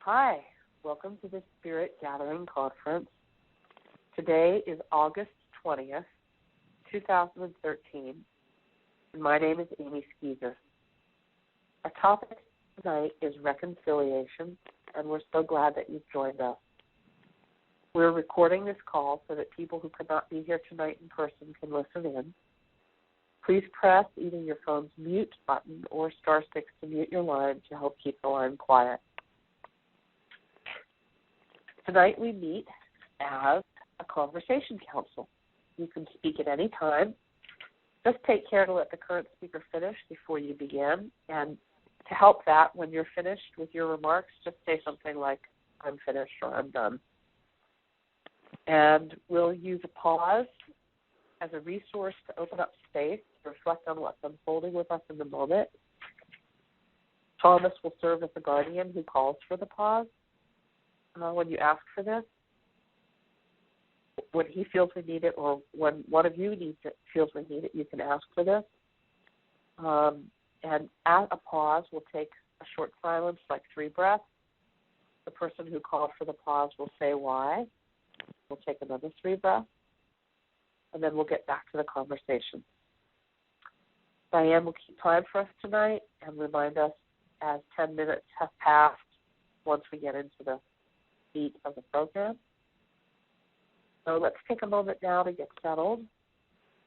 Hi, welcome to the Spirit Gathering Conference. Today is August 20th, 2013, and my name is Amy Skezas. Our topic tonight is reconciliation, and we're so glad that you've joined us. We're recording this call so that people who could not be here tonight in person can listen in. Please press either your phone's mute button or *6 to mute your line to help keep the line quiet. Tonight we meet as a conversation council. You can speak at any time. Just take care to let the current speaker finish before you begin. And to help that, when you're finished with your remarks, just say something like, I'm finished or I'm done. And we'll use a pause as a resource to open up space, to reflect on what's unfolding with us in the moment. Thomas will serve as the guardian who calls for the pause. When you ask for this, when he feels we need it, or when one of you feels we need it, you can ask for this. And at a pause, we'll take a short silence, like 3 breaths. The person who called for the pause will say why. We'll take another 3 breaths, and then we'll get back to the conversation. Diane will keep time for us tonight and remind us as 10 minutes have passed once we get into the meat of the program. So let's take a moment now to get settled,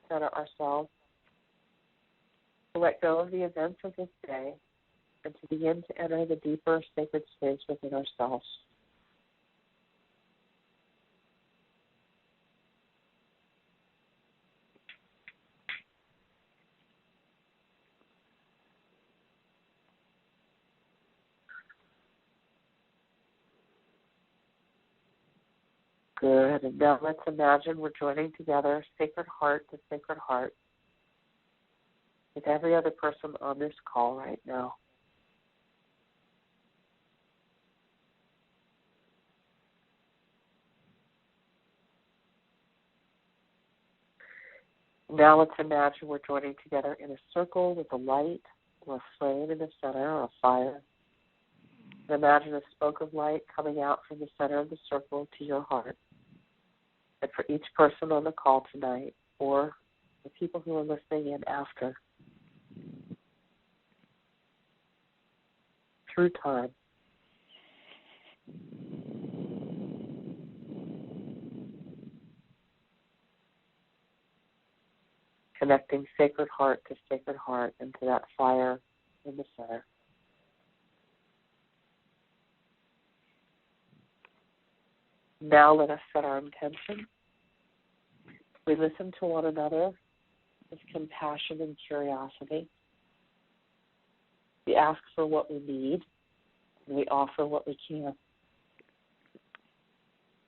center ourselves, to let go of the events of this day, and to begin to enter the deeper sacred space within ourselves. Good. And now let's imagine we're joining together, sacred heart to sacred heart, with every other person on this call right now. Now let's imagine we're joining together in a circle with a light or a flame in the center, or a fire. And imagine a spoke of light coming out from the center of the circle to your heart. And for each person on the call tonight, or the people who are listening in after, through time, connecting sacred heart to sacred heart into that fire in the center. Now let us set our intention. We listen to one another with compassion and curiosity. We ask for what we need, and we offer what we can.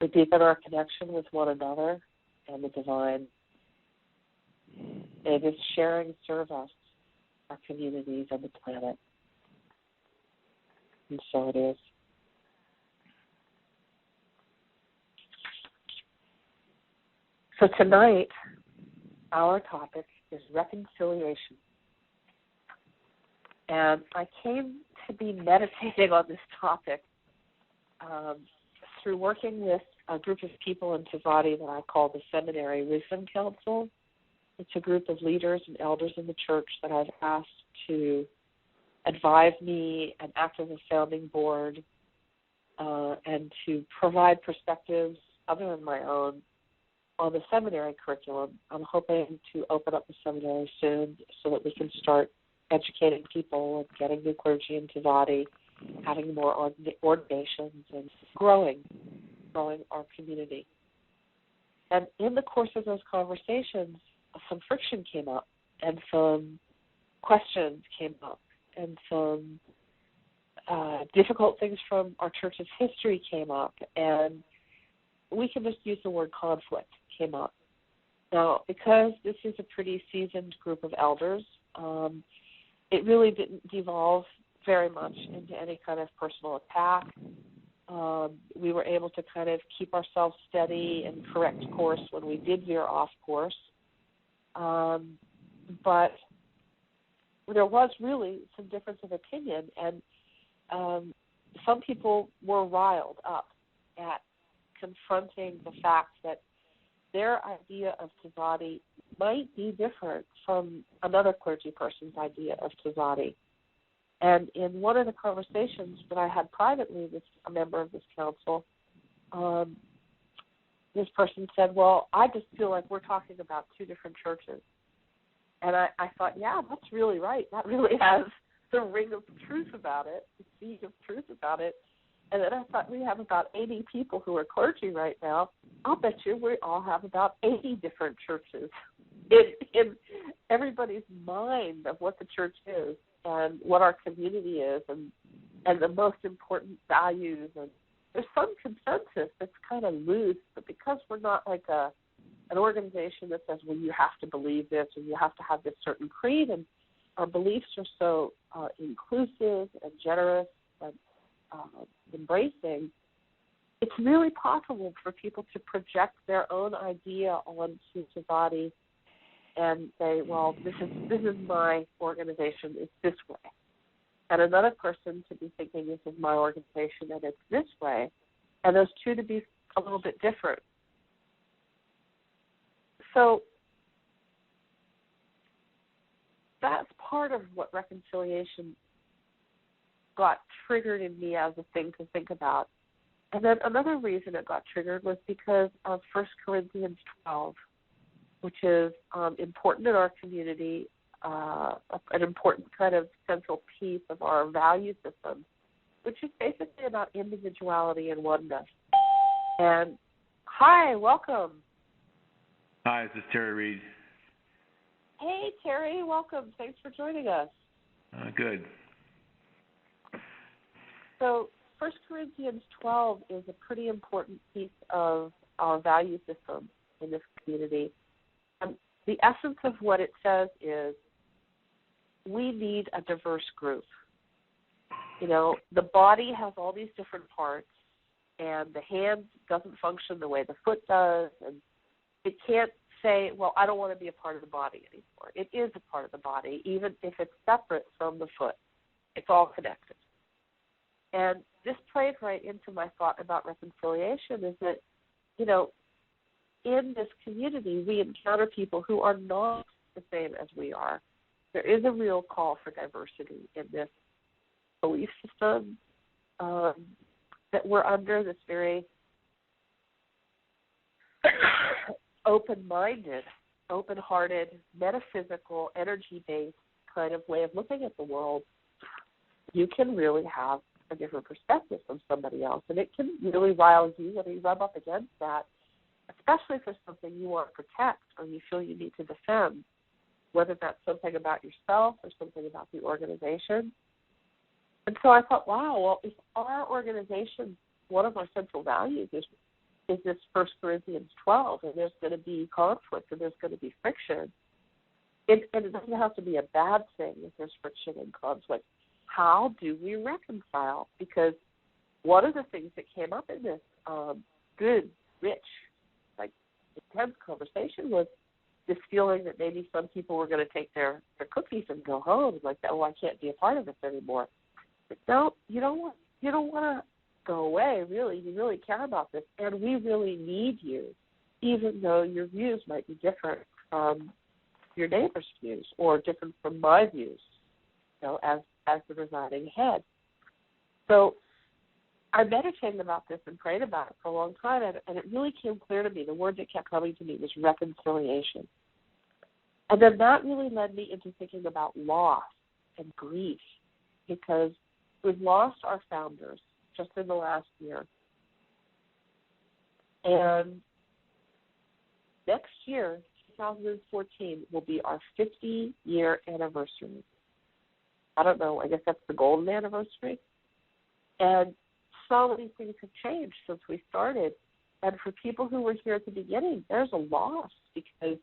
We deepen our connection with one another and the divine. May this sharing serve us, our communities, and the planet. And so it is. So tonight, our topic is reconciliation. And I came to be meditating on this topic through working with a group of people in Tzaddi that I call the Seminary Wisdom Council. It's a group of leaders and elders in the church that I've asked to advise me and act as a sounding board and to provide perspectives other than my own on the seminary curriculum. I'm hoping to open up the seminary soon so that we can start educating people and getting new clergy into Tzaddi, having more ordinations, and growing our community. And in the course of those conversations, some friction came up, and some questions came up, and some difficult things from our church's history came up, and we can just use the word conflict came up. Now, because this is a pretty seasoned group of elders, it really didn't devolve very much into any kind of personal attack. We were able to kind of keep ourselves steady and correct course when we did veer off course. But there was really some difference of opinion, and some people were riled up at confronting the fact that their idea of Tzaddi might be different from another clergy person's idea of Tzaddi. And in one of the conversations that I had privately with a member of this council, this person said, well, I just feel like we're talking about two different churches. And I thought, yeah, that's really right. That really has the ring of truth about it, the seed of truth about it. And then I thought, we have about 80 people who are clergy right now. I'll bet you we all have about 80 different churches in everybody's mind of what the church is and what our community is and the most important values. And there's some consensus that's kind of loose, but because we're not like an organization that says, well, you have to believe this and you have to have this certain creed, and our beliefs are so inclusive and generous and embracing, it's really possible for people to project their own idea onto Tzaddi and say, well, this is my organization, it's this way. And another person to be thinking, this is my organization and it's this way. And those two to be a little bit different. So that's part of what reconciliation got triggered in me as a thing to think about. And then another reason it got triggered was because of 1 Corinthians 12, which is important in our community, an important kind of central piece of our value system, which is basically about individuality and oneness. And hi, welcome. Hi, this is Terry Reed. Hey, Terry, welcome. Thanks for joining us. Good. So 1 Corinthians 12 is a pretty important piece of our value system in this community. And the essence of what it says is we need a diverse group. You know, the body has all these different parts, and the hand doesn't function the way the foot does, and it can't say, well, I don't want to be a part of the body anymore. It is a part of the body, even if it's separate from the foot. It's all connected. And this played right into my thought about reconciliation is that, you know, in this community, we encounter people who are not the same as we are. There is a real call for diversity in this belief system that we're under, this very open-minded, open-hearted, metaphysical, energy-based kind of way of looking at the world. You can really have a different perspective from somebody else, and it can really rile you when you rub up against that, especially for something you want to protect or you feel you need to defend, whether that's something about yourself or something about the organization. And so I thought, wow, well, if our organization, one of our central values is this 1 Corinthians 12, and there's going to be conflict and there's going to be friction, and it doesn't have to be a bad thing if there's friction and conflict. How do we reconcile? Because one of the things that came up in this good, rich, like intense conversation was this feeling that maybe some people were going to take their cookies and go home, like, oh, I can't be a part of this anymore. But no, you don't want to go away, really. You really care about this, and we really need you, even though your views might be different from your neighbor's views or different from my views, you know, as the residing head. So I meditated about this and prayed about it for a long time, and it really came clear to me. The word that kept coming to me was reconciliation. And then that really led me into thinking about loss and grief, because we've lost our founders just in the last year. And next year, 2014, will be our 50-year anniversary. I don't know, I guess that's the golden anniversary. And so many things have changed since we started. And for people who were here at the beginning, there's a loss because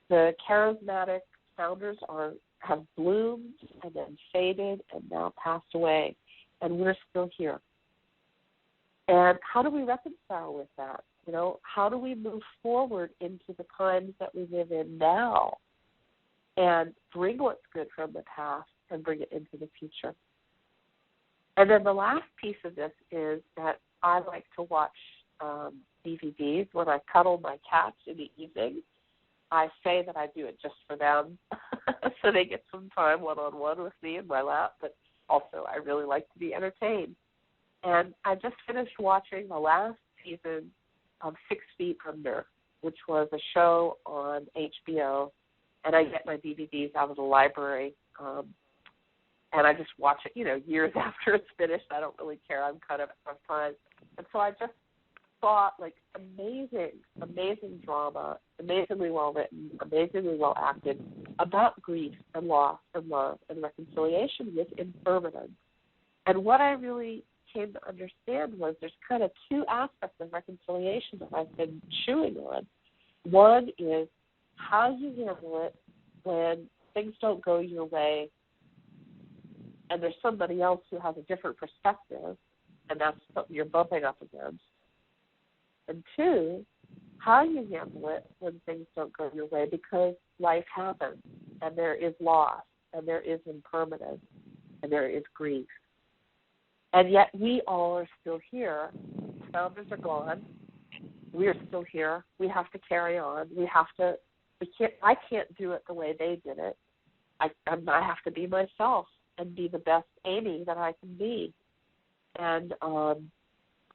the charismatic founders have bloomed and then faded and now passed away. And we're still here. And how do we reconcile with that? You know, how do we move forward into the times that we live in now and bring what's good from the past and bring it into the future? And then the last piece of this is that I like to watch DVDs when I cuddle my cats in the evening. I say that I do it just for them, so they get some time one-on-one with me in my lap, but also I really like to be entertained. And I just finished watching the last season of 6 Feet Under, which was a show on HBO, and I get my DVDs out of the library, and I just watch it, years after it's finished. I don't really care. I'm kind of out of time. And so I just saw, amazing drama, amazingly well written, amazingly well acted, about grief and loss and love and reconciliation with impermanence. And what I really came to understand was there's kind of two aspects of reconciliation that I've been chewing on. One is how you handle it when things don't go your way and there's somebody else who has a different perspective, and that's something you're bumping up against. And two, how you handle it when things don't go your way, because life happens, and there is loss, and there is impermanence, and there is grief. And yet we all are still here. Founders are gone. We are still here. We have to carry on. I can't do it the way they did it. I have to be myself and be the best Amy that I can be. And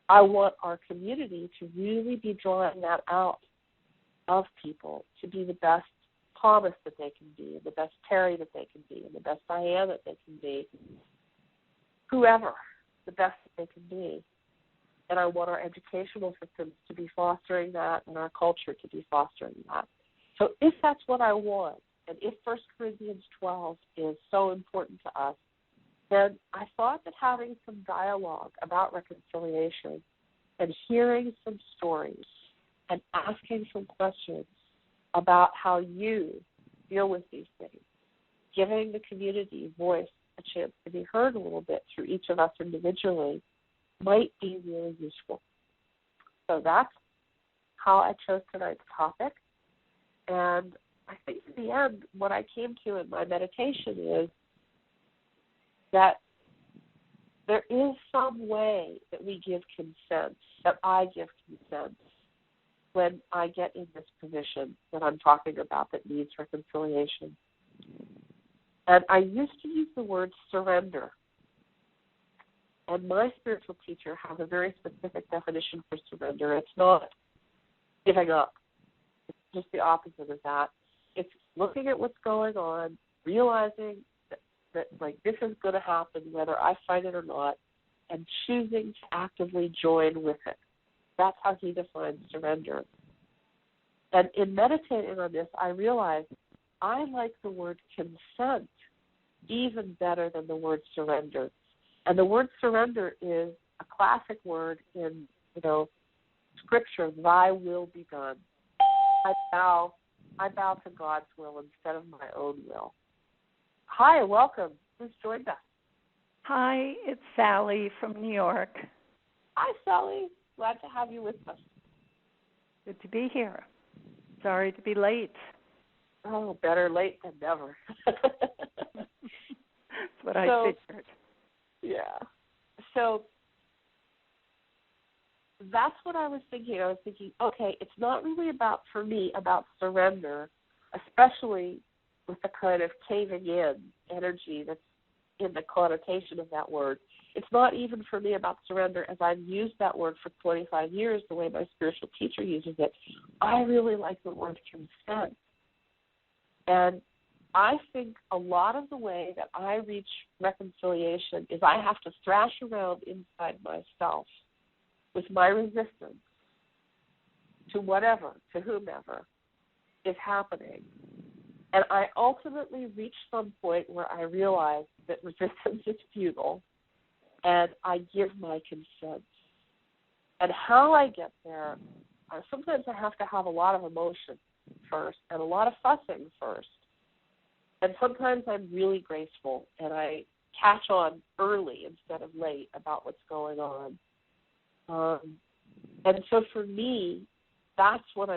I want our community to really be drawing that out of people, to be the best Thomas that they can be, and the best Terry that they can be, and the best Diane that they can be, whoever, the best that they can be. And I want our educational systems to be fostering that and our culture to be fostering that. So if that's what I want, and if 1 Corinthians 12 is so important to us, then I thought that having some dialogue about reconciliation and hearing some stories and asking some questions about how you deal with these things, giving the community voice, a chance to be heard a little bit through each of us individually, might be really useful. So that's how I chose tonight's topic. And I think in the end, what I came to in my meditation is that there is some way that we give consent, that I give consent when I get in this position that I'm talking about that needs reconciliation. And I used to use the word surrender. And my spiritual teacher has a very specific definition for surrender. It's not giving up. It's just the opposite of that. It's looking at what's going on, realizing that this is going to happen whether I find it or not, and choosing to actively join with it. That's how he defines surrender. And in meditating on this, I realized I like the word consent even better than the word surrender. And the word surrender is a classic word in, Scripture, thy will be done. I bow to God's will instead of my own will. Hi, welcome. Who's joined us? Hi, it's Sally from New York. Hi, Sally. Glad to have you with us. Good to be here. Sorry to be late. Oh, better late than never. That's what I figured. Yeah. So that's what I was thinking. I was thinking, okay, it's not really about surrender, especially with the kind of caving in energy that's in the connotation of that word. It's not even for me about surrender as I've used that word for 25 years, the way my spiritual teacher uses it. I really like the word consent. And I think a lot of the way that I reach reconciliation is I have to thrash around inside myself with my resistance to whatever, to whomever is happening. And I ultimately reach some point where I realize that resistance is futile, and I give my consent. And how I get there, sometimes I have to have a lot of emotion first and a lot of fussing first. And sometimes I'm really graceful, and I catch on early instead of late about what's going on. And so for me, that's what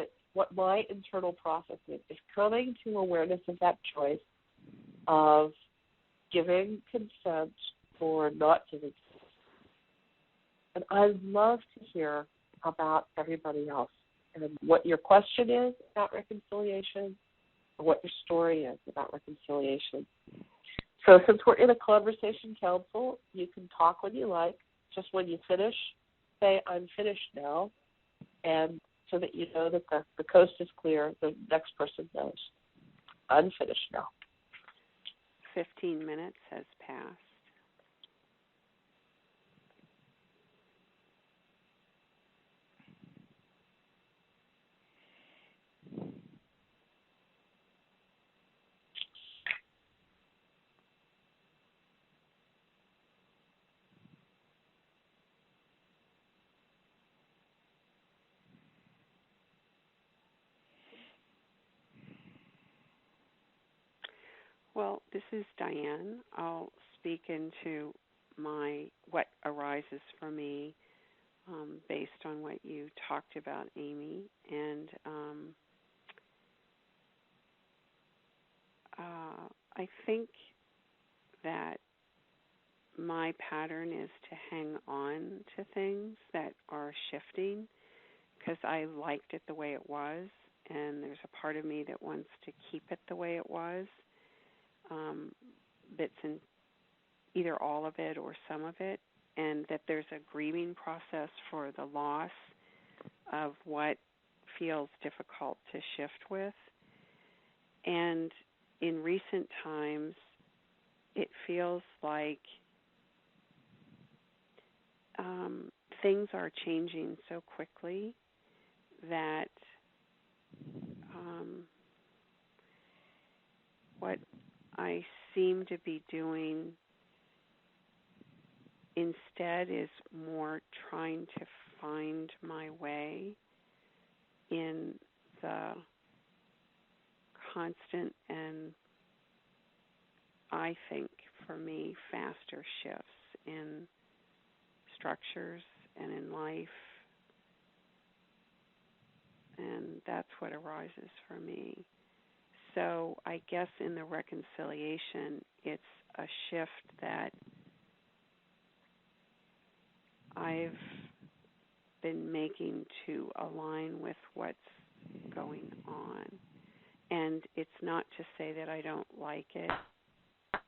my internal process is coming to awareness of that choice of giving consent or not giving And I'd love to hear about everybody else and what your question is about reconciliation or what your story is about reconciliation. So since we're in a conversation council, you can talk when you like. Just when you finish, say, I'm finished now, and so that you know that the coast is clear, the next person knows. I'm finished now. 15 minutes has passed. Well, this is Diane. I'll speak into what arises for me based on what you talked about, Amy. And I think that my pattern is to hang on to things that are shifting because I liked it the way it was, and there's a part of me that wants to keep it the way it was. Bits and either all of it or some of it, and that there's a grieving process for the loss of what feels difficult to shift with. And in recent times, it feels like things are changing so quickly that what I seem to be doing instead is more trying to find my way in the constant and, I think, for me, faster shifts in structures and in life. And that's what arises for me. So I guess in the reconciliation, it's a shift that I've been making to align with what's going on. And it's not to say that I don't like it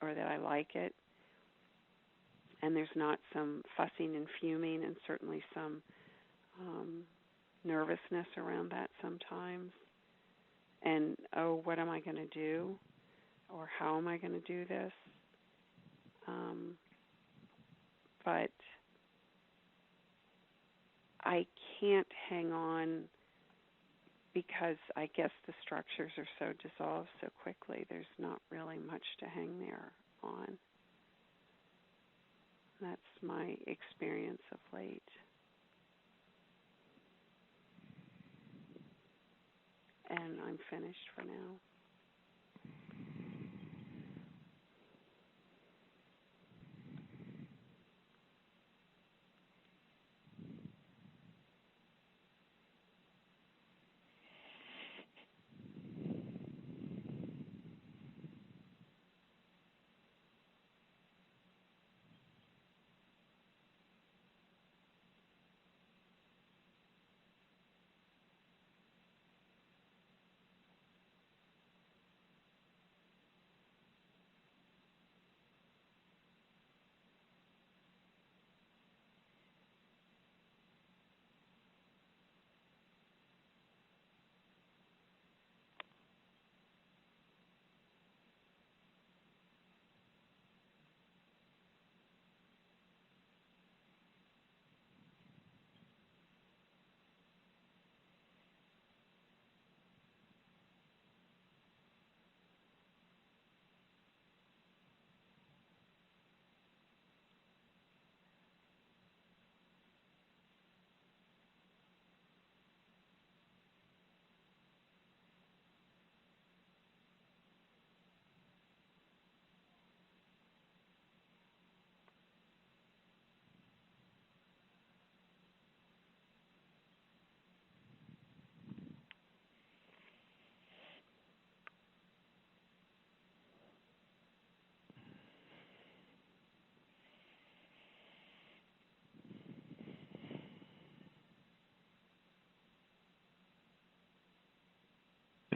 or that I like it. And there's not some fussing and fuming and certainly some nervousness around that sometimes. And, oh, what am I going to do? Or how am I going to do this? But I can't hang on because I guess the structures are so dissolved so quickly. There's not really much to hang there on. That's my experience of late. And I'm finished for now.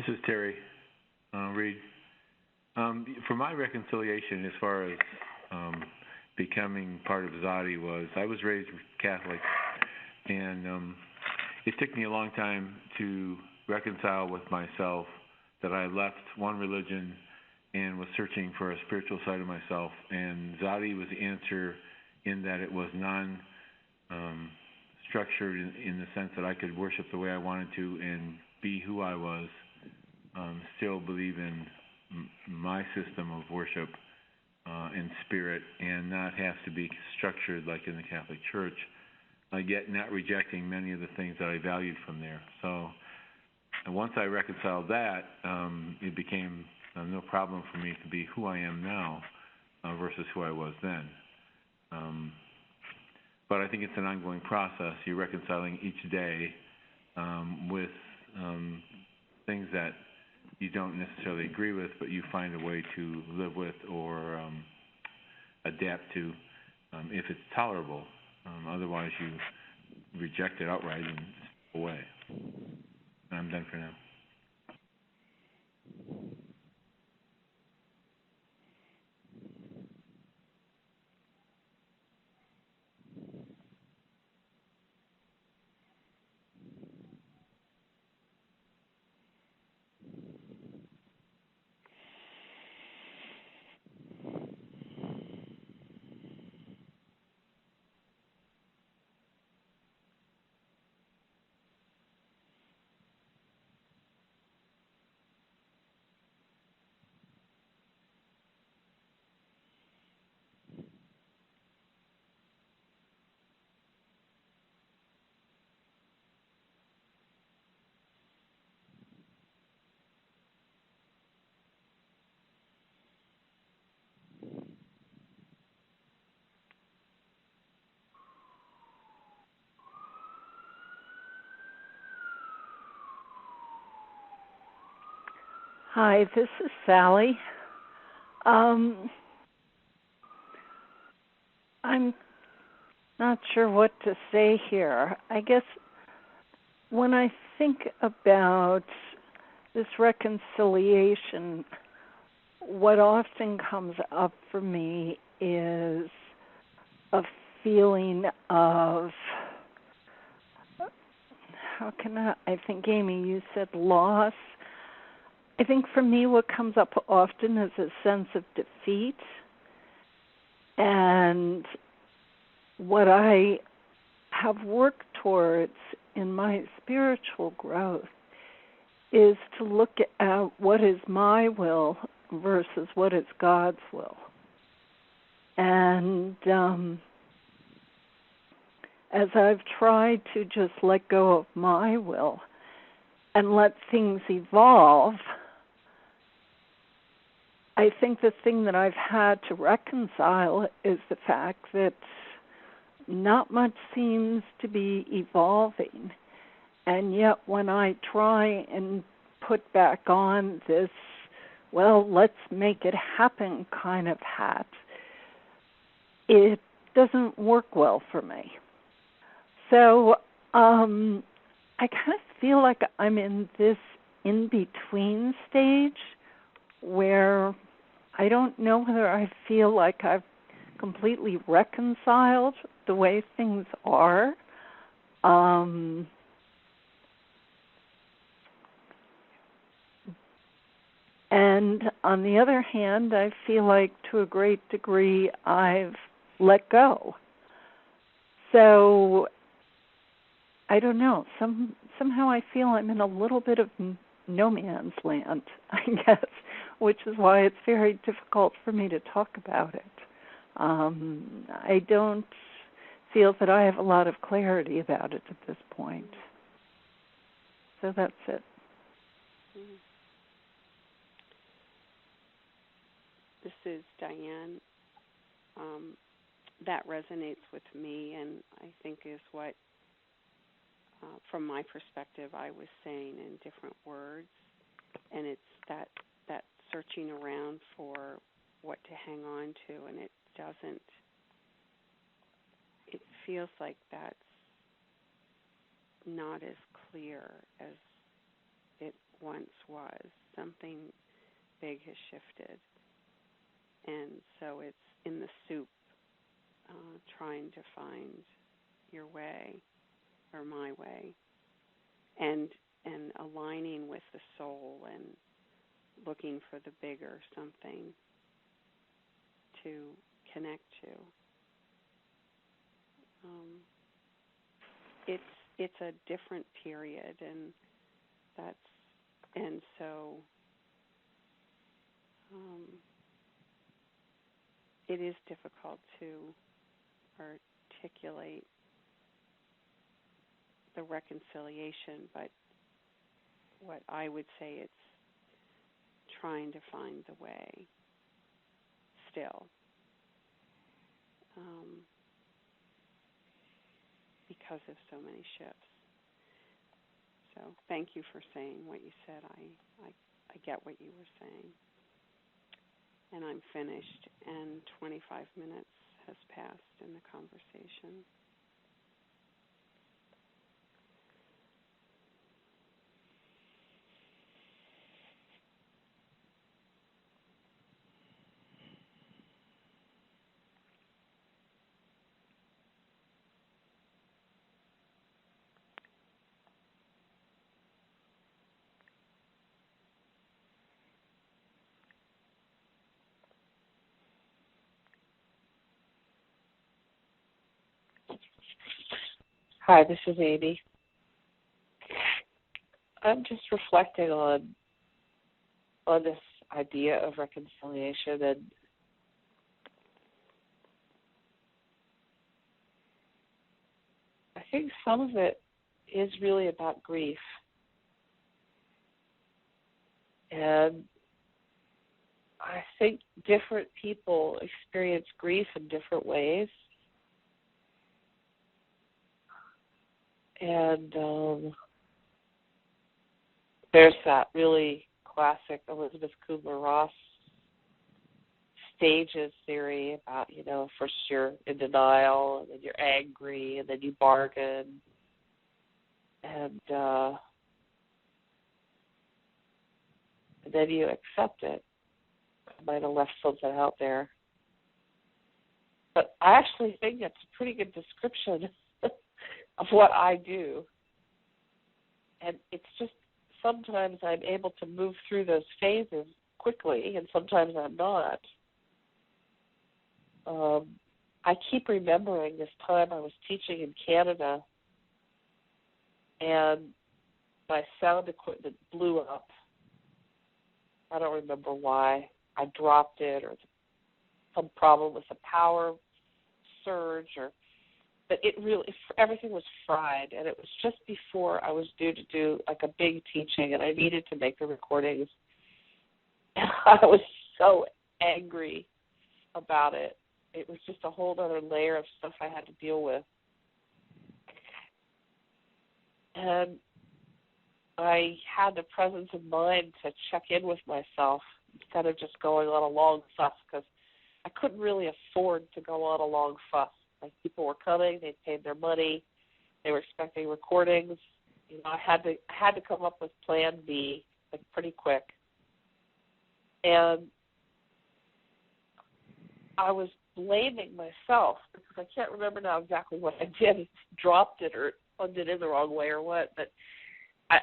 is Terry Reed. For my reconciliation, as far as becoming part of Tzaddi, was I was raised Catholic, and it took me a long time to reconcile with myself that I left one religion and was searching for a spiritual side of myself, and Tzaddi was the answer in that it was structured in the sense that I could worship the way I wanted to and be who I was, still believe in my system of worship in spirit, and not have to be structured like in the Catholic Church, yet not rejecting many of the things that I valued from there. So once I reconciled that, it became no problem for me to be who I am now versus who I was then. But I think it's an ongoing process. You're reconciling each day with things that you don't necessarily agree with, but you find a way to live with or adapt to if it's tolerable. Otherwise, you reject it outright and step away. I'm done for now. Hi, this is Sally. I'm not sure what to say here. I guess when I think about this reconciliation, what often comes up for me is a feeling of, I think, Amy, you said loss. I think for me what comes up often is a sense of defeat. And what I have worked towards in my spiritual growth is to look at what is my will versus what is God's will. And as I've tried to just let go of my will and let things evolve, I think the thing that I've had to reconcile is the fact that not much seems to be evolving. And yet when I try and put back on this, well, let's make it happen kind of hat, it doesn't work well for me. So I kind of feel like I'm in this in-between stage where I don't know whether I feel like I've completely reconciled the way things are. And on the other hand, I feel like to a great degree I've let go. So I don't know. Somehow I feel I'm in a little bit of no man's land, I guess, which is why it's very difficult for me to talk about it. I don't feel that I have a lot of clarity about it at this point. So that's it. This is Diane. That resonates with me, and I think is what, from my perspective, I was saying in different words. And it's that searching around for what to hang on to, and it doesn't. It feels like that's not as clear as it once was. Something big has shifted. And so it's in the soup, trying to find your way, or my way, and aligning with the soul and looking for the bigger something to connect to. It's a different period, and so it is difficult to articulate the reconciliation, but what I would say, it's trying to find the way still, because of so many shifts. So thank you for saying what you said. I get what you were saying. And I'm finished, and 25 minutes has passed in the conversation. Hi, this is Amy. I'm just reflecting on this idea of reconciliation, and I think some of it is really about grief. And I think different people experience grief in different ways. And there's that really classic Elizabeth Kubler-Ross stages theory about, first you're in denial, and then you're angry, and then you bargain. And then you accept it. I might have left something out there. But I actually think that's a pretty good description of what I do. And it's just sometimes I'm able to move through those phases quickly, and sometimes I'm not. I keep remembering this time I was teaching in Canada, and my sound equipment blew up. I don't remember why. I dropped it, or some problem with the power surge, but everything was fried, and it was just before I was due to do like a big teaching, and I needed to make the recordings. And I was so angry about it. It was just a whole other layer of stuff I had to deal with. And I had the presence of mind to check in with myself instead of just going on a long fuss, because I couldn't really afford to go on a long fuss. Like, people were coming, they'd paid their money, they were expecting recordings. I had to come up with Plan B, like, pretty quick. And I was blaming myself because I can't remember now exactly what I did. Dropped it or plugged it in the wrong way or what, but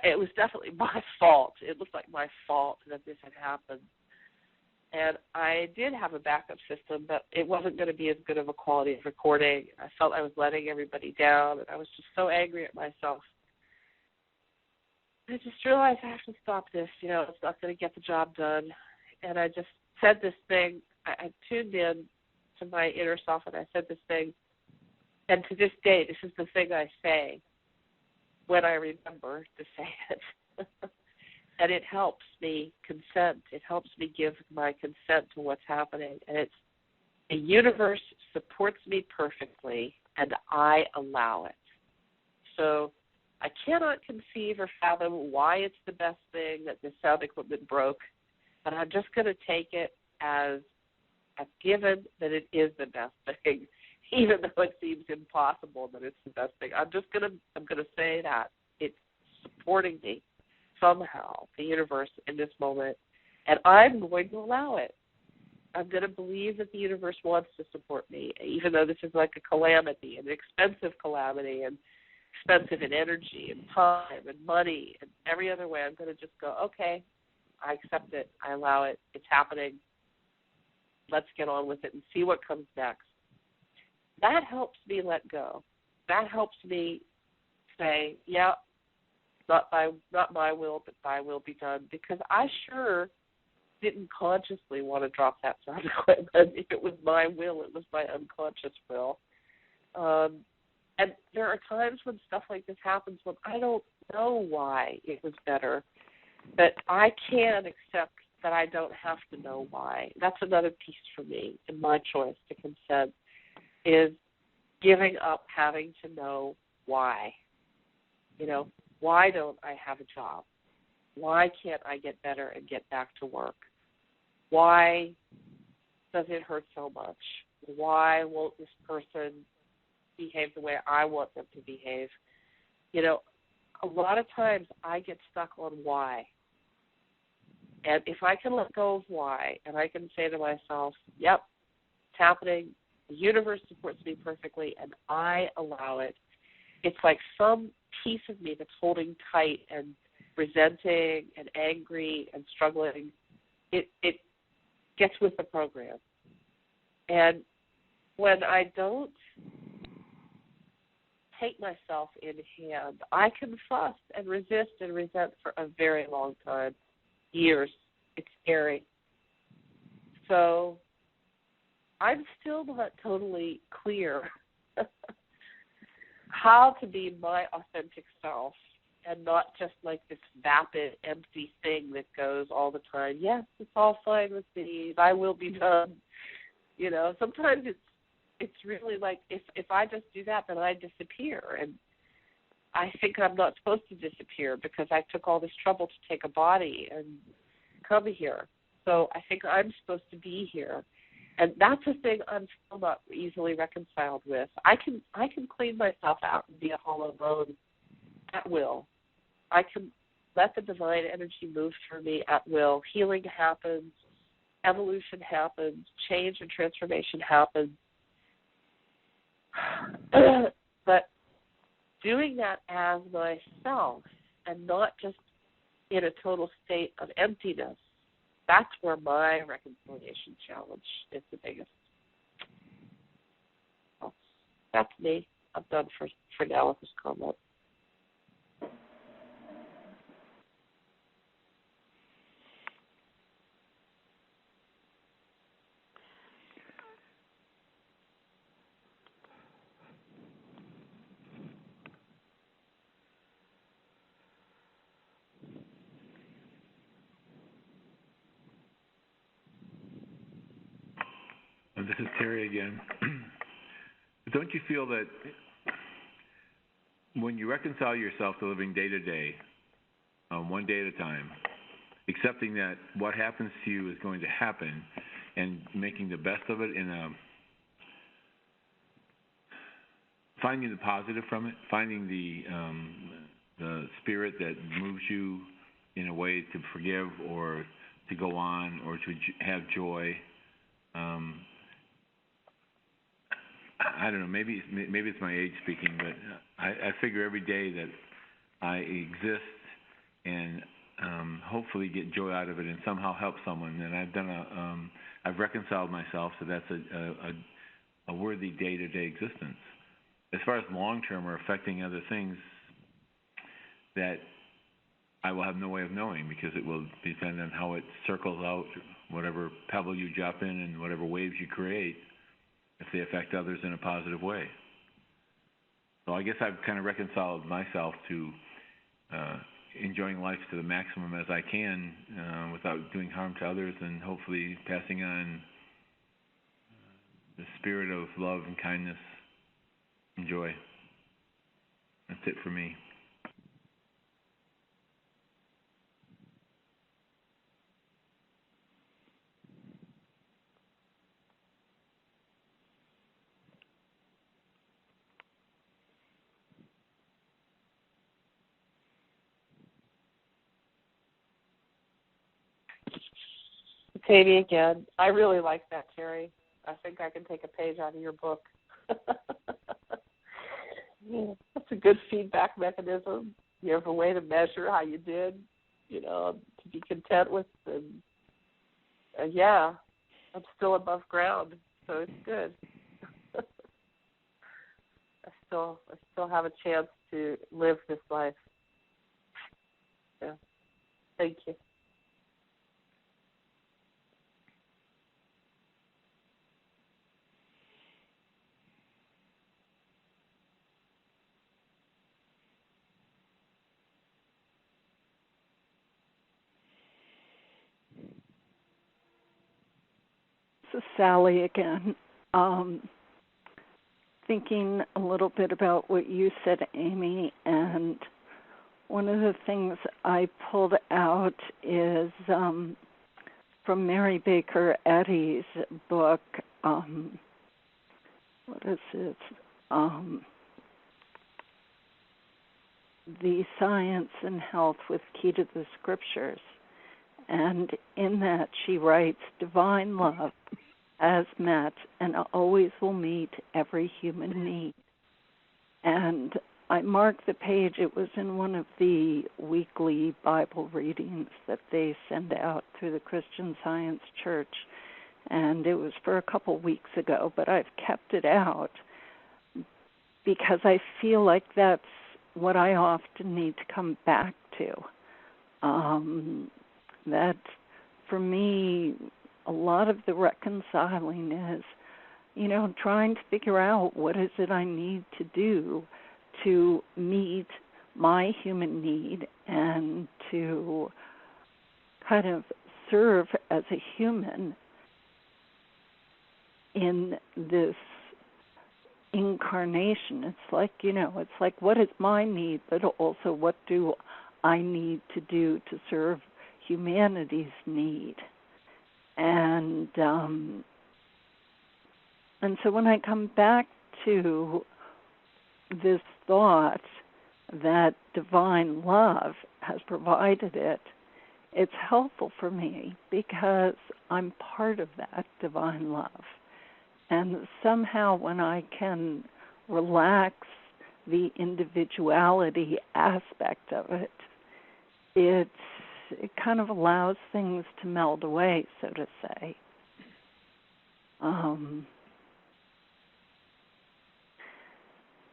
it was definitely my fault. It looked like my fault that this had happened. And I did have a backup system, but it wasn't going to be as good of a quality of recording. I felt I was letting everybody down, and I was just so angry at myself. I just realized I have to stop this. It's not going to get the job done. And I just said this thing. I tuned in to my inner self, and I said this thing. And to this day, this is the thing I say when I remember to say it. And it helps me consent. It helps me give my consent to what's happening. And it's, the universe supports me perfectly, and I allow it. So I cannot conceive or fathom why it's the best thing that this sound equipment broke, but I'm just going to take it as a given that it is the best thing, even though it seems impossible that it's the best thing. I'm going to say that it's supporting me. somehow, the universe in this moment, and I'm going to allow it. I'm going to believe that the universe wants to support me, even though this is like a calamity, an expensive calamity, and expensive in energy and time and money and every other way. I'm going to just go, okay, I accept it. I allow it. It's happening. Let's get on with it and see what comes next. That helps me let go. That helps me say, yeah, not my will, but thy will be done, because I sure didn't consciously want to drop that sound equipment. If it was my will, it was my unconscious will. And there are times when stuff like this happens when I don't know why it was better, but I can accept that I don't have to know why. That's another piece for me in my choice to consent, is giving up having to know why. You know, why don't I have a job? Why can't I get better and get back to work? Why does it hurt so much? Why won't this person behave the way I want them to behave? You know, a lot of times I get stuck on why. And if I can let go of why, and I can say to myself, yep, it's happening, the universe supports me perfectly, and I allow it, it's like some piece of me that's holding tight and resenting and angry and struggling, it gets with the program. And when I don't take myself in hand, I can fuss and resist and resent for a very long time, years. It's scary. So I'm still not totally clear how to be my authentic self and not just like this vapid, empty thing that goes all the time, yes, it's all fine with me, thy will be done. You know, sometimes it's really like if I just do that, then I disappear. And I think I'm not supposed to disappear because I took all this trouble to take a body and come here. So I think I'm supposed to be here. And that's a thing I'm still not easily reconciled with. I can clean myself out and be a hollow bone at will. I can let the divine energy move through me at will. Healing happens, evolution happens, change and transformation happens. But doing that as myself and not just in a total state of emptiness, that's where my reconciliation challenge is the biggest. Well, that's me. I'm done for now with this comment. And this is Terry again. Don't you feel that when you reconcile yourself to living day to day, one day at a time, accepting that what happens to you is going to happen and making the best of it finding the positive from it, finding the spirit that moves you in a way to forgive or to go on or to have joy. I don't know, maybe it's my age speaking, but I figure every day that I exist and hopefully get joy out of it and somehow help someone, and I've reconciled myself, so that's a worthy day-to-day existence. As far as long-term or affecting other things, that I will have no way of knowing because it will depend on how it circles out, whatever pebble you drop in and whatever waves you create, if they affect others in a positive way. So I guess I've kind of reconciled myself to enjoying life to the maximum as I can without doing harm to others, and hopefully passing on the spirit of love and kindness and joy. That's it for me. Katie again. I really like that, Terry. I think I can take a page out of your book. That's a good feedback mechanism. You have a way to measure how you did, to be content with. And yeah, I'm still above ground, so it's good. I still have a chance to live this life. Yeah. Thank you. This is Sally again. Thinking a little bit about what you said, Amy, and one of the things I pulled out is from Mary Baker Eddy's book, what is it? The Science and Health with Key to the Scriptures. And in that she writes, divine love has met and always will meet every human need. And I marked the page. It was in one of the weekly Bible readings that they send out through the Christian Science Church. And it was for a couple weeks ago, but I've kept it out because I feel like that's what I often need to come back to. That for me, a lot of the reconciling is, trying to figure out what is it I need to do to meet my human need and to kind of serve as a human in this incarnation. It's like what is my need, but also what do I need to do to serve humanity's need. And so when I come back to this thought that divine love has provided it, it's helpful for me because I'm part of that divine love. And somehow when I can relax the individuality aspect of it, it kind of allows things to meld away, so to say.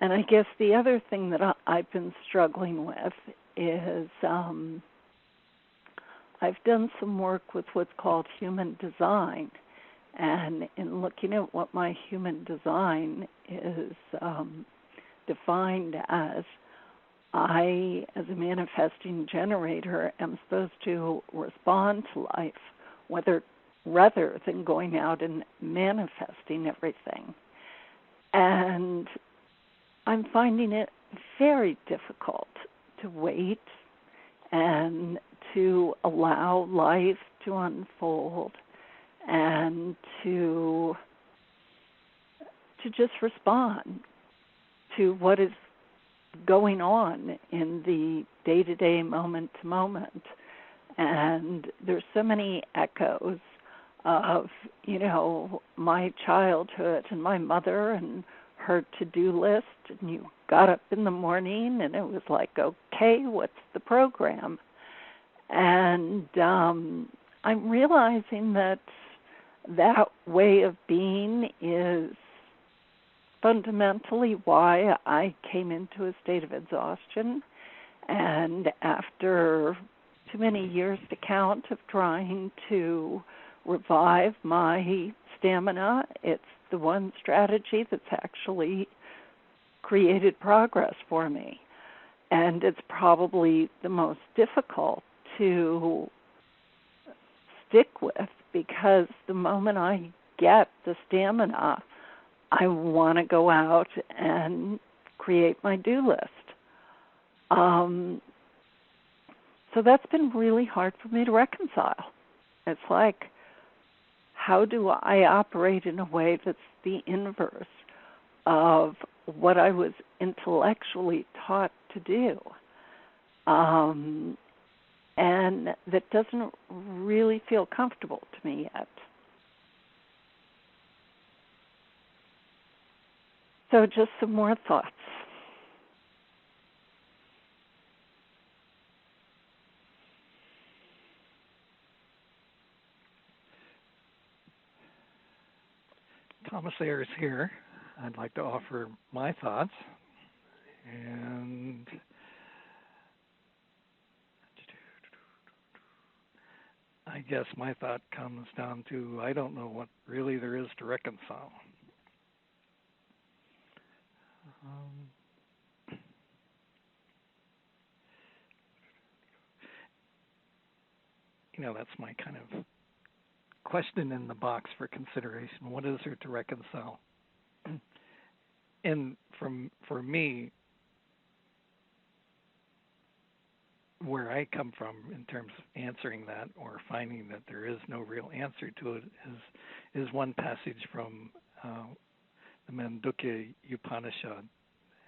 And I guess the other thing that I've been struggling with is I've done some work with what's called human design. And in looking at what my human design is defined as, I, as a manifesting generator, am supposed to respond to life rather than going out and manifesting everything. And I'm finding it very difficult to wait and to allow life to unfold and to just respond to what is going on in the day-to-day, moment-to-moment. And there's so many echoes of, my childhood and my mother and her to-do list. And you got up in the morning and it was like, okay, what's the program? And I'm realizing that way of being is fundamentally why I came into a state of exhaustion. And after too many years to count of trying to revive my stamina, it's the one strategy that's actually created progress for me. And it's probably the most difficult to stick with because the moment I get the stamina, I want to go out and create my do list. So that's been really hard for me to reconcile. It's like, how do I operate in a way that's the inverse of what I was intellectually taught to do? and that doesn't really feel comfortable to me yet. So just some more thoughts. Thomas Ayers here. I'd like to offer my thoughts. And I guess my thought comes down to I don't know what really there is to reconcile. That's my kind of question in the box for consideration. What is there to reconcile? And for me, where I come from in terms of answering that or finding that there is no real answer to it is one passage from the Manduka Upanishad,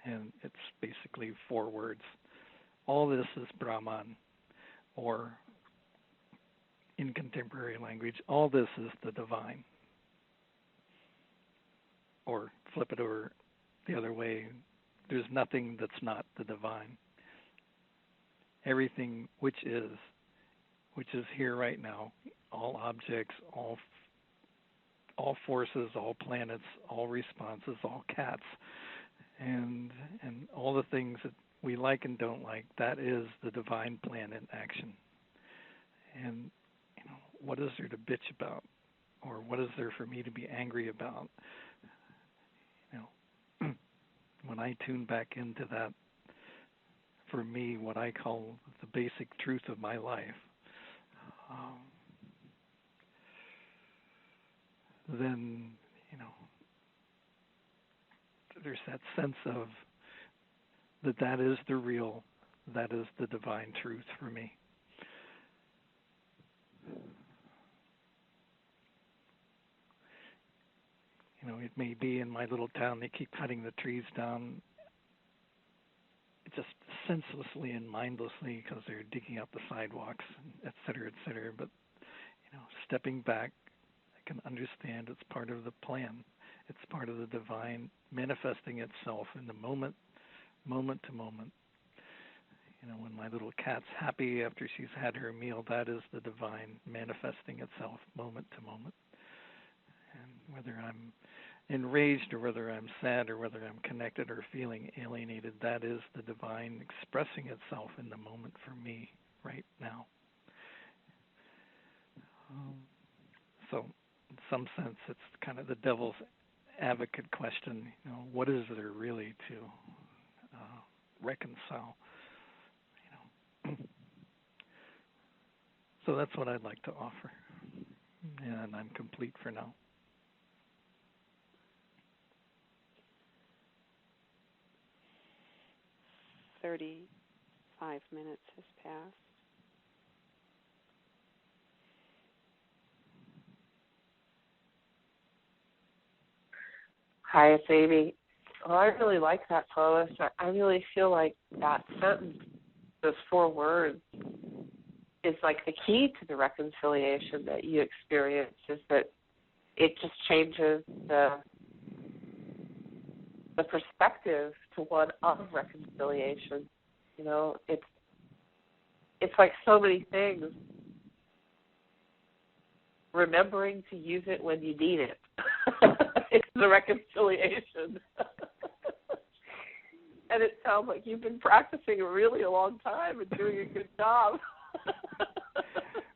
and it's basically 4 words. All this is Brahman, or in contemporary language, all this is the divine. Or flip it over the other way, there's nothing that's not the divine. Everything which is here right now, all objects, all forces, all planets, all responses, all cats, and all the things that we like and don't like, that is the divine plan in action. And what is there to bitch about, or what is there for me to be angry about? When I tune back into that, for me, what I call the basic truth of my life, then, there's that sense of that is the real, that is the divine truth for me. It may be in my little town, they keep cutting the trees down just senselessly and mindlessly because they're digging up the sidewalks, et cetera, But, stepping back, I can understand it's part of the plan. It's part of the divine manifesting itself in the moment to moment. When my little cat's happy after she's had her meal, that is the divine manifesting itself moment to moment. And whether I'm enraged or whether I'm sad or whether I'm connected or feeling alienated, that is the divine expressing itself in the moment for me right now. So in some sense, it's kind of the devil's advocate question, what is there really to reconcile? So that's what I'd like to offer. And I'm complete for now. "35 minutes has passed." Hi, it's Amy. Well, I really like that, Thomas. I really feel like that sentence, those 4 words, is like the key to the reconciliation that you experience, is that it just changes the perspective to one of reconciliation. It's like so many things. Remembering to use it when you need it. It's the reconciliation. And it sounds like you've been practicing really a long time and doing a good job.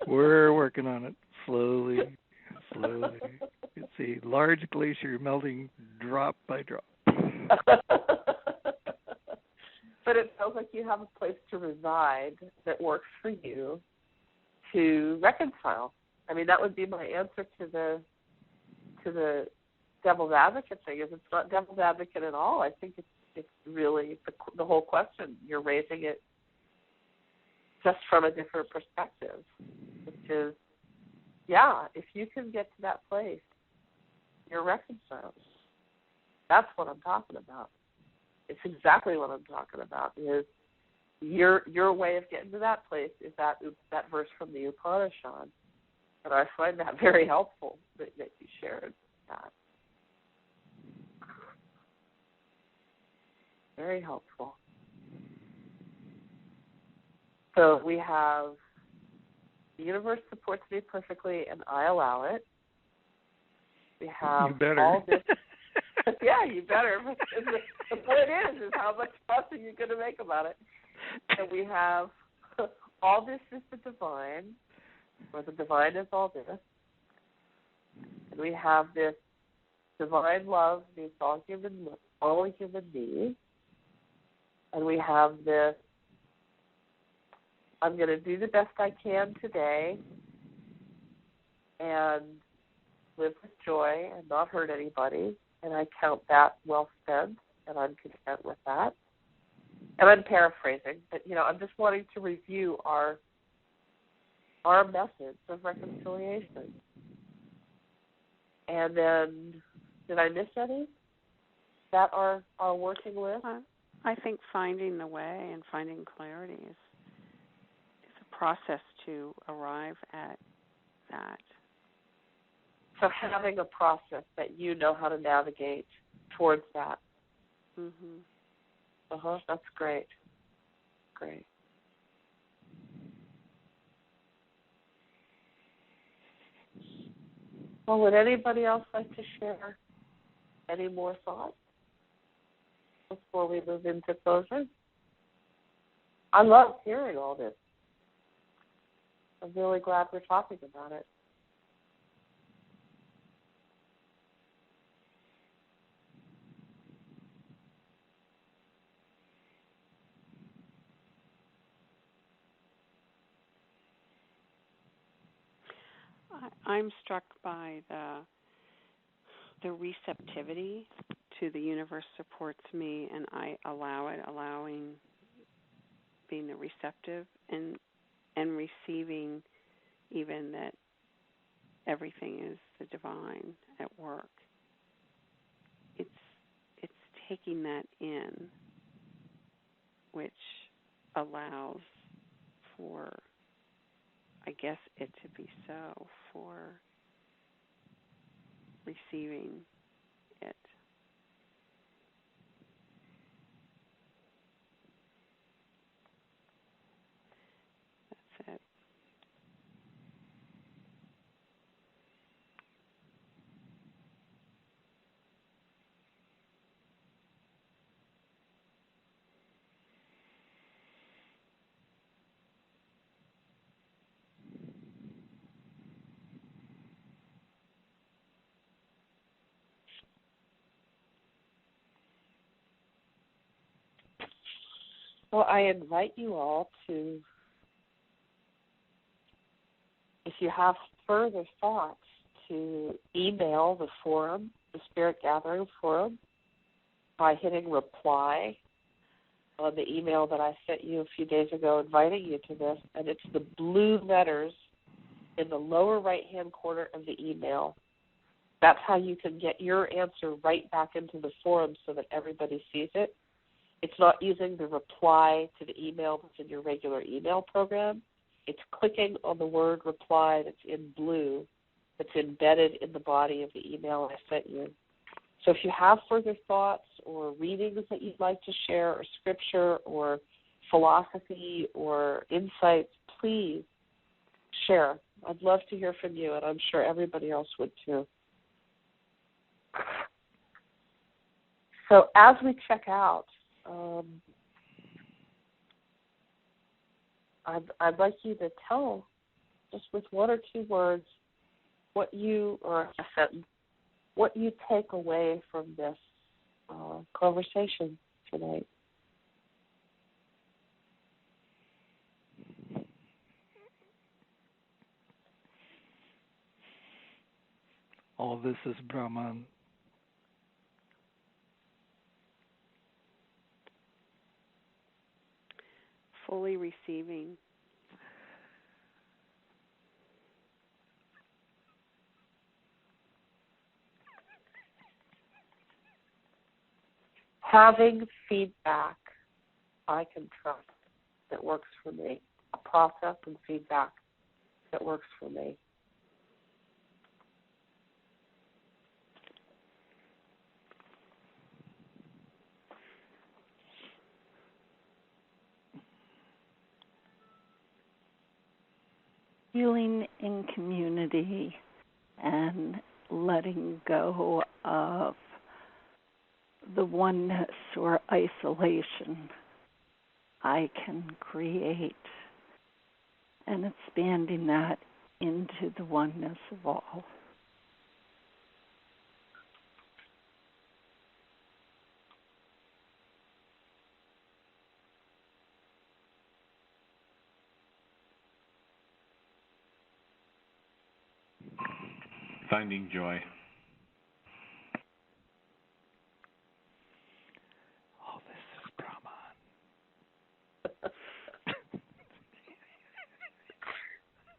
We're working on it slowly. It's a large glacier melting drop by drop. But it sounds like you have a place to reside that works for you to reconcile. I mean, that would be my answer to the devil's advocate thing. Is it's not devil's advocate at all. I think it's really the whole question. You're raising it just from a different perspective, which is, if you can get to that place, you're reconciled. That's what I'm talking about. It's exactly what I'm talking about. Is your way of getting to that place is that verse from the Upanishad. And I find that very helpful that you shared that. Very helpful. So we have the universe supports me perfectly and I allow it. We have all this. Yeah, you better. The point is how much fuss are you going to make about it? And we have all this is the divine, or the divine is all this. And we have this divine love meets all human needs. And we have this, I'm going to do the best I can today and live with joy and not hurt anybody. And I count that well spent, and I'm content with that. And I'm paraphrasing, but, I'm just wanting to review our methods of reconciliation. And then, did I miss any that are working with? I think finding the way and finding clarity is a process to arrive at that. So having a process that you know how to navigate towards that. Mm-hmm. That's great. Great. Well, would anybody else like to share any more thoughts before we move into closing? I love hearing all this. I'm really glad we're talking about it. I'm struck by the receptivity to the universe supports me, and I allow it, allowing being the receptive and receiving even that everything is the divine at work. It's taking that in, which allows for, I guess, it to be so, for receiving it. That's it. Well, I invite you all to, if you have further thoughts, to email the forum, the Spirit Gathering Forum, by hitting reply on the email that I sent you a few days ago inviting you to this, and it's the blue letters in the lower right-hand corner of the email. That's how you can get your answer right back into the forum so that everybody sees it. It's not using the reply to the email that's in your regular email program. It's clicking on the word reply that's in blue, that's embedded in the body of the email I sent you. So if you have further thoughts or readings that you'd like to share, or scripture or philosophy or insights, please share. I'd love to hear from you, and I'm sure everybody else would too. So as we check out, I'd like you to tell, just with one or two words, what you, or a sentence, what you take away from this conversation tonight. All of this is Brahman. Fully receiving. Having feedback I can trust. that works for me, a process and feedback that works for me. Healing in community and letting go of the oneness or isolation I can create, and expanding that into the oneness of all. Finding joy. All this is Brahman.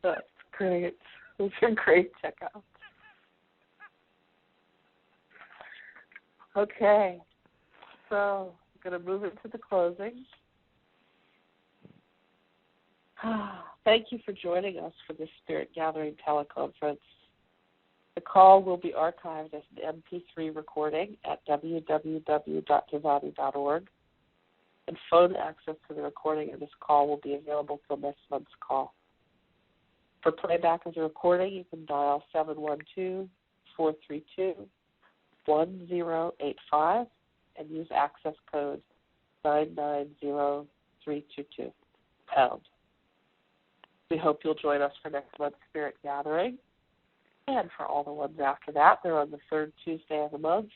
That's great. Those are great checkouts. Okay, so I'm going to move into the closing. Thank you for joining us for this Spirit Gathering teleconference. The call will be archived as an MP3 recording at www.tzaddi.org, and phone access to the recording of this call will be available till next month's call. For playback of the recording, you can dial 712-432-1085 and use access code 990322 #. We hope you'll join us for next month's Spirit Gathering. And for all the ones after that, they're on the third Tuesday of the month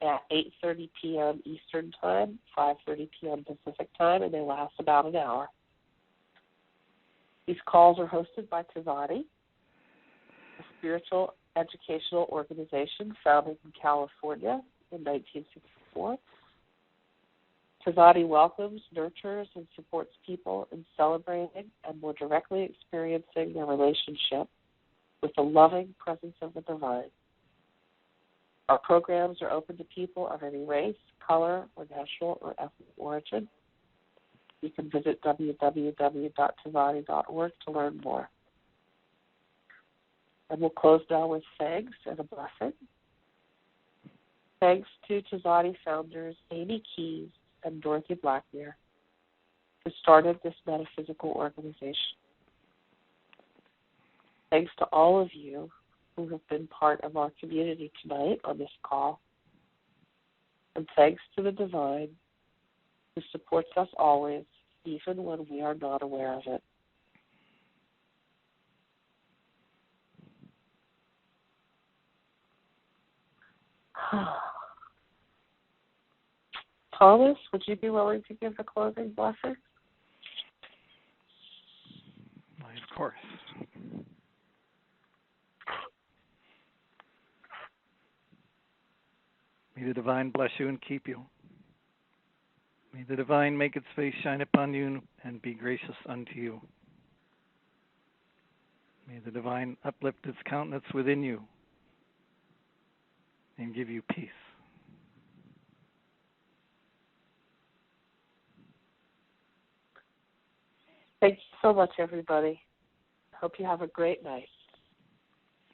at 8:30 p.m. Eastern Time, 5:30 p.m. Pacific Time, and they last about an hour. These calls are hosted by Tzaddi, a spiritual educational organization founded in California in 1964. Tzaddi welcomes, nurtures, and supports people in celebrating and more directly experiencing their relationship with the loving presence of the divine. Our programs are open to people of any race, color, or national or ethnic origin. You can visit www.tzaddi.org to learn more. And we'll close now with thanks and a blessing. Thanks to Tzaddi founders Amy Keyes and Dorothy Blackmere, who started this metaphysical organization. Thanks to all of you who have been part of our community tonight on this call. And thanks to the divine who supports us always, even when we are not aware of it. Thomas, would you be willing to give the closing blessing? Of course. May the divine bless you and keep you. May the divine make its face shine upon you and be gracious unto you. May the divine uplift its countenance within you and give you peace. Thank you so much, everybody. Hope you have a great night.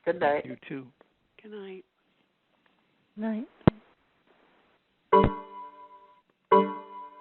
Good night. You too. Good night. Night.